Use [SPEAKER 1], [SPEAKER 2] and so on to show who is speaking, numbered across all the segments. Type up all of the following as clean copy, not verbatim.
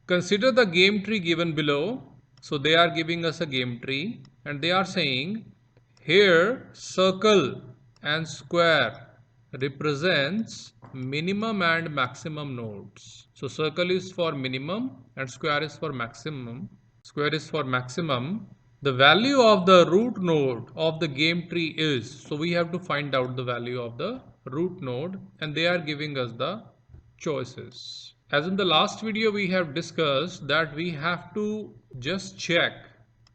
[SPEAKER 1] Consider the game tree given below. So they are giving us a game tree and they are saying here circle and square represents minimum and maximum nodes. So circle is for minimum and square is for maximum. Square is for maximum. The value of the root node of the game tree is, so we have to find out the value of the root node and they are giving us the choices. As in the last video we have discussed that we have to just check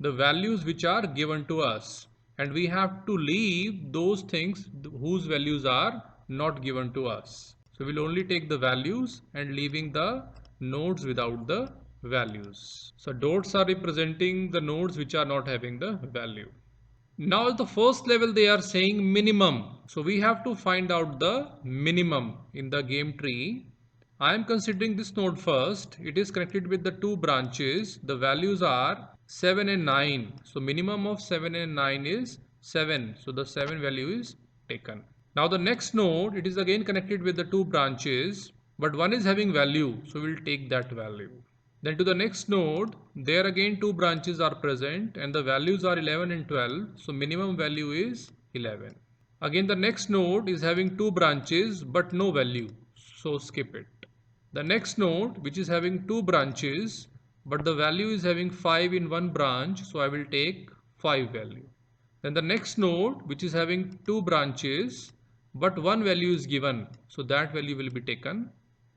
[SPEAKER 1] the values which are given to us and we have to leave those things whose values are not given to us. So we'll only take the values and leaving the nodes without the values. So dots are representing the nodes which are not having the value. Now the first level they are saying minimum. So we have to find out the minimum in the game tree. I am considering this node first. It is connected with the two branches. The values are 7 and 9. So minimum of 7 and 9 is 7. So the 7 value is taken. Now the next node, it is again connected with the two branches, but one is having value. So we'll take that value. Then to the next node, there again two branches are present and the values are 11 and 12. So minimum value is 11. Again the next node is having two branches but no value. So skip it. The next node which is having two branches but the value is having 5 in one branch. So I will take 5 value. Then the next node which is having two branches but one value is given. So that value will be taken.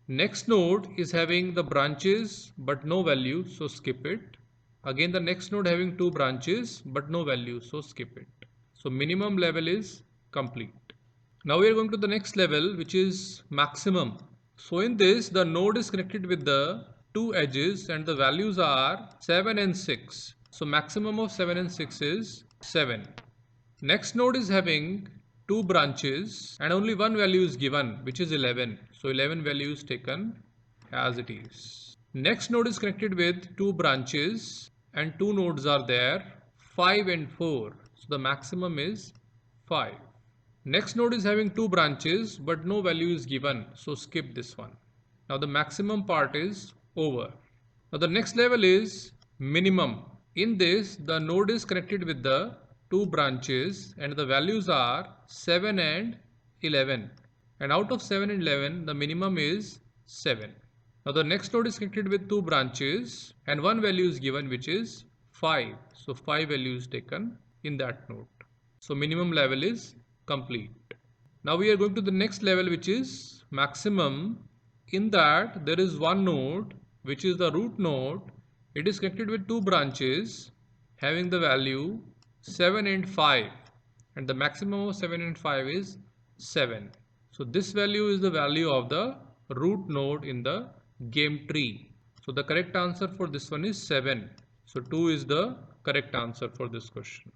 [SPEAKER 1] Next node is having the branches but no value, so skip it. Again the next node having two branches but no value, so skip it. So minimum level is complete. Now we are going to the next level which is maximum. So in this the node is connected with the two edges and the values are 7 and 6. So maximum of 7 and 6 is 7. Next node is having two branches and only one value is given which is 11. So 11 value is taken as it is. Next node is connected with two branches and two nodes are there 5 and 4. So the maximum is 5. Next node is having two branches but no value is given. So skip this one. Now the maximum part is over. Now the next level is minimum. In this the node is connected with the two branches and the values are 7 and 11 and out of 7 and 11 the minimum is 7. Now the next node is connected with two branches and one value is given which is 5. So 5 value is taken in that node. So minimum level is complete. Now we are going to the next level which is maximum. In that there is one node which is the root node. It is connected with two branches having the value 7 and 5 and the maximum of 7 and 5 is 7. So this value is the value of the root node in the game tree. So the correct answer for this one is 7. So 2 is the correct answer for this question.